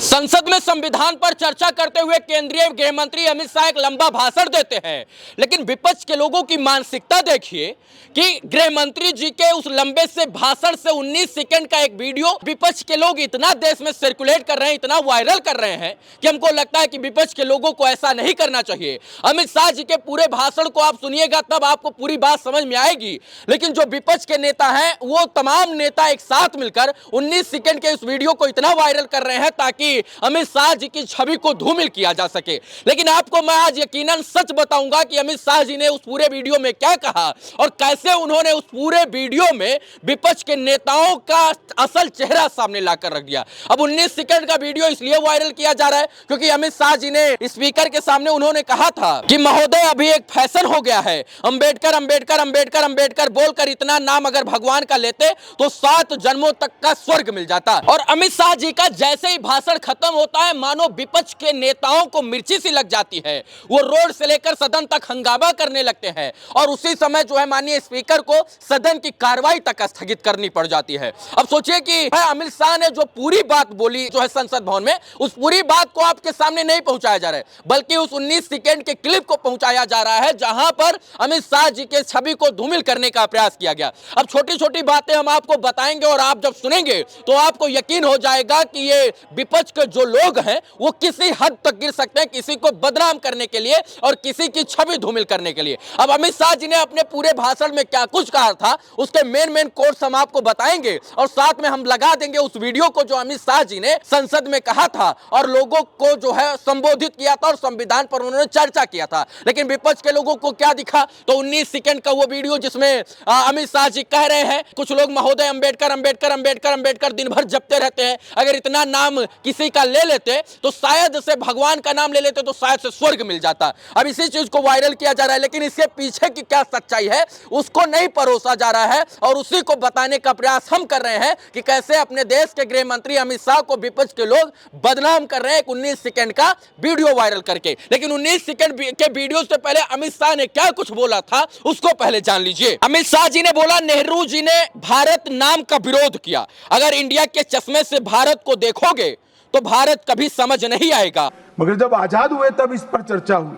संसद में संविधान पर चर्चा करते हुए केंद्रीय गृह मंत्री अमित शाह एक लंबा भाषण देते हैं, लेकिन विपक्ष के लोगों की मानसिकता देखिए कि गृह मंत्री जी के उस लंबे से भाषण से 19 सेकंड का एक वीडियो विपक्ष के लोग इतना देश में सर्कुलेट कर रहे हैं, इतना वायरल कर रहे हैं कि हमको लगता है कि विपक्ष के लोगों को ऐसा नहीं करना चाहिए। अमित शाह जी के पूरे भाषण को आप सुनिएगा तब आपको पूरी बात समझ में आएगी, लेकिन जो विपक्ष के नेता हैं वो तमाम नेता एक साथ मिलकर 19 सेकंड के इस वीडियो को इतना वायरल कर रहे हैं ताकि अमित शाह जी की छवि को धूमिल किया जा सके। लेकिन आपको मैं आज यकीनन सच बताऊंगा कि अमित शाह जी ने उस पूरे वीडियो में क्या कहा और कैसे उन्होंने उस पूरे वीडियो में विपक्ष के नेताओं का असल चेहरा सामने लाकर रख दिया। अब 19 सेकंड का वीडियो इसलिए वायरल किया जा रहा है क्योंकि अमित शाह जी ने स्पीकर के सामने उन्होंने कहा था कि महोदय अभी एक फैशन हो गया है, अंबेडकर अंबेडकर अंबेडकर अंबेडकर बोलकर इतना नाम अगर भगवान का लेते तो 7 जन्मों तक का स्वर्ग मिल जाता। और अमित शाह जी का जैसे ही भाषण खत्म होता है मानो विपक्ष के नेताओं को मिर्ची सी लग जाती है, वो रोड से लेकर सदन तक हंगामा करने लगते हैं और उसी समय जो है माननीय स्पीकर को सदन की कार्रवाई तक स्थगित करनी पड़ जाती है। अब सोचिए कि अमित शाह ने जो पूरी बात बोली जो है संसद भवन में, उस पूरी बात को आपके सामने नहीं पहुंचाया जा रहा है, बल्कि उस 19 सेकंड के क्लिप को पहुंचाया जा रहा है जहां पर अमित शाह जी के छवि को धूमिल करने का प्रयास किया गया। अब छोटी छोटी बातें हम आपको बताएंगे और आप जब सुनेंगे तो आपको यकीन हो जाएगा कि ये विपक्ष के जो लोग हैं वो किसी हद तक गिर सकते हैं किसी को बदनाम करने के लिए और किसी की छवि धूमिल करने के लिए। अब अमित शाह जी ने अपने पूरे भाषण में क्या कुछ कहा था उसके मेन कोट्स हम आपको बताएंगे और साथ में हम लगा देंगे उस वीडियो को जो अमित शाह जी ने संसद में कहा था और लोगों को जो है संबोधित किया था और संविधान पर उन्होंने चर्चा किया था। लेकिन विपक्ष के लोगों को क्या दिखा तो 19 सेकंड का वो वीडियो जिसमें अमित शाह जी कह रहे हैं कुछ लोग महोदय अंबेडकर अंबेडकर अंबेडकर अंबेडकर दिन भर जपते रहते हैं, अगर इतना नाम किसी का ले लेते तो शायद से भगवान का नाम ले लेते तो शायद से स्वर्ग मिल जाता। अब इसी चीज को वायरल किया जा रहा है, लेकिन इसके पीछे की क्या सच्चाई है उसको नहीं परोसा जा रहा है और उसी को बताने का प्रयास हम कर रहे हैं कि कैसे अपने देश के गृह मंत्री अमित शाह को विपक्ष के लोग बदनाम कर रहे हैं 19 सेकंड का वीडियो वायरल करके। लेकिन 19 सेकंड के वीडियो से पहले अमित शाह ने क्या कुछ बोला था उसको पहले जान लीजिए। अमित शाह जी ने बोला नेहरू जी ने भारत नाम का विरोध किया, अगर इंडिया के चश्मे से भारत को देखोगे तो भारत कभी समझ नहीं आएगा। मगर जब आजाद हुए तब इस पर चर्चा हुई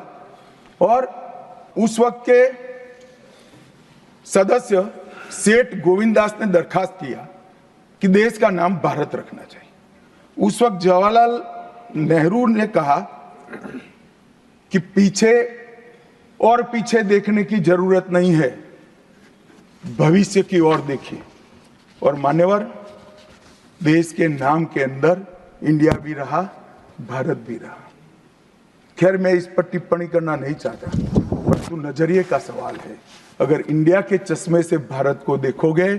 और उस वक्त के सदस्य सेठ गोविंदास ने दरखास्त किया कि देश का नाम भारत रखना चाहिए। उस वक्त जवाहरलाल नेहरू ने कहा कि पीछे और पीछे देखने की जरूरत नहीं है, भविष्य की ओर देखिए। और मान्यवर देश के नाम के अंदर इंडिया भी रहा, भारत भी रहा। खैर मैं इस पर टिप्पणी करना नहीं चाहता, परंतु नजरिए का सवाल है। अगर इंडिया के चश्मे से भारत को देखोगे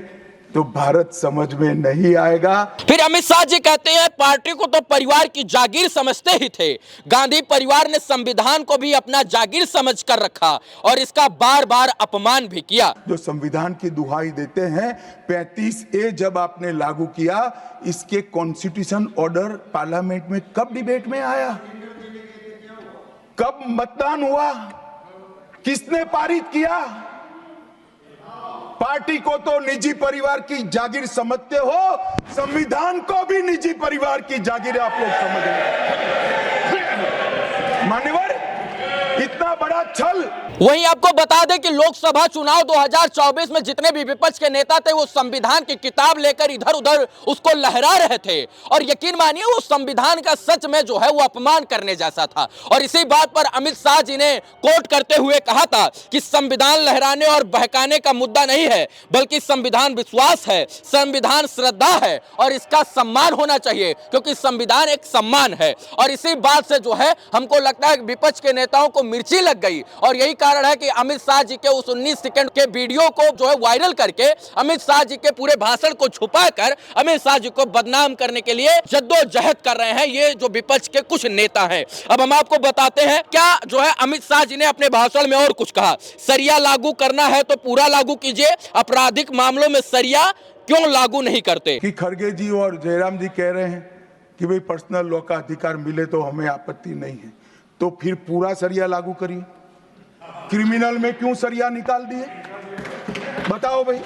तो भारत समझ में नहीं आएगा। फिर अमित शाह जी कहते हैं पार्टी को तो परिवार की जागीर समझते ही थे, गांधी परिवार ने संविधान को भी अपना जागीर समझ कर रखा और इसका बार बार अपमान भी किया। जो संविधान की दुहाई देते हैं 35A जब आपने लागू किया, इसके कॉन्स्टिट्यूशन ऑर्डर पार्लियामेंट में कब डिबेट में आया, कब मतदान हुआ, किसने पारित किया? पार्टी को तो निजी परिवार की जागीर समझते हो, संविधान को भी निजी परिवार की जागीर आप लोग समझ रहे। मान्यवर इतना बड़ा छल। वहीं आपको बता दें कि लोकसभा चुनाव 2024 में जितने भी विपक्ष के नेता थे वो संविधान की किताब लेकर इधर उधर उसको लहरा रहे थे और यकीन मानिए वो संविधान का सच में जो है वो अपमान करने जैसा था। और इसी बात पर अमित शाह जी ने कोट करते हुए कहा था कि संविधान लहराने और बहकाने का मुद्दा नहीं है, बल्कि संविधान विश्वास है, संविधान श्रद्धा है और इसका सम्मान होना चाहिए क्योंकि संविधान एक सम्मान है। और इसी बात से जो है हमको लगता है विपक्ष के नेताओं को मिर्ची लग गई और यही कारण है कि अमित शाह जी के उस 19 सेकंड के वीडियो को जो है वायरल करके अमित शाह जी के पूरे भाषण को छुपाकर अमित शाह जी को बदनाम करने के लिए जद्दोजहद कर रहे हैं ये जो विपक्ष के कुछ नेता हैं। अब हम आपको बताते हैं क्या जो है अमित शाह जी ने अपने भाषण में और कुछ कहा। सरिया लागू करना है तो पूरा लागू कीजिए, आपराधिक मामलों में सरिया क्यों लागू नहीं करते? कि खड़गे जी और जयराम जी कह रहे हैं कि भाई पर्सनल लॉ का अधिकार मिले तो हमें आपत्ति नहीं है, तो फिर पूरा सरिया लागू करिए। क्रिमिनल में क्यों सरिया निकाल दिए? बताओ भाई,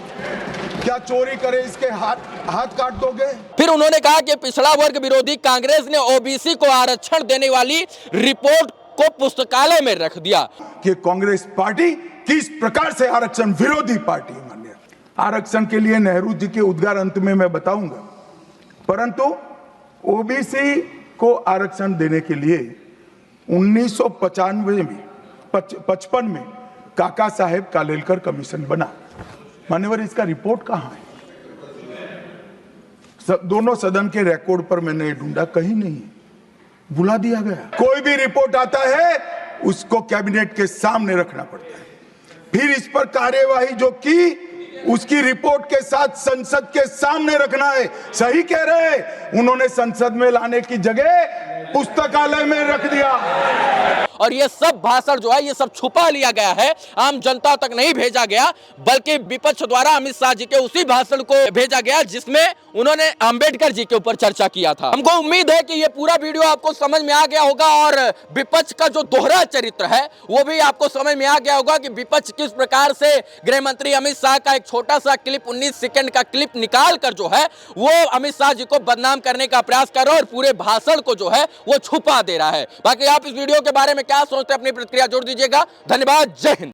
क्या चोरी करे इसके हाथ हाथ काट दोगे? फिर उन्होंने कहा कि पिछड़ा वर्ग विरोधी कांग्रेस ने ओबीसी को आरक्षण देने वाली रिपोर्ट को पुस्तकालय में रख दिया। कि कांग्रेस पार्टी किस प्रकार से आरक्षण विरोधी पार्टी है। माननीय आरक्षण के लिए नेहरू जी के उद्गार अंत में मैं बताऊंगा, परंतु ओबीसी को आरक्षण देने के लिए 1995 में 55 में काका साहेब कालेलकर कमीशन बना। मान्यवर, इसका रिपोर्ट कहां है? दोनों सदन के रिकॉर्ड पर मैंने ढूंढा, कहीं नहीं है, बुला दिया गया। कोई भी रिपोर्ट आता है उसको कैबिनेट के सामने रखना पड़ता है, फिर इस पर कार्यवाही जो की उसकी रिपोर्ट के साथ संसद के सामने रखना है। सही कह रहे हैं, उन्होंने संसद में लाने की जगह पुस्तकालय में रख दिया। और ये सब भाषण जो है ये सब छुपा लिया गया है, आम जनता तक नहीं भेजा गया, बल्कि विपक्ष द्वारा अमित शाह जी के उसी भाषण को भेजा गया जिसमें उन्होंने अंबेडकर जी के ऊपर चर्चा किया था। हमको उम्मीद है कि ये पूरा वीडियो आपको समझ में आ गया होगा और विपक्ष का जो दोहरा चरित्र है वो भी आपको समझ में आ गया होगा कि विपक्ष किस प्रकार से गृह मंत्री अमित शाह का एक छोटा सा क्लिप 19 सेकंड का क्लिप निकाल कर जो है वो अमित शाह जी को बदनाम करने का प्रयास कर रहा है और पूरे भाषण को जो है वो छुपा दे रहा है। बाकी आप इस वीडियो के बारे में क्या सोचते हैं, अपनी प्रतिक्रिया जोड़ दीजिएगा। धन्यवाद, जय हिंद।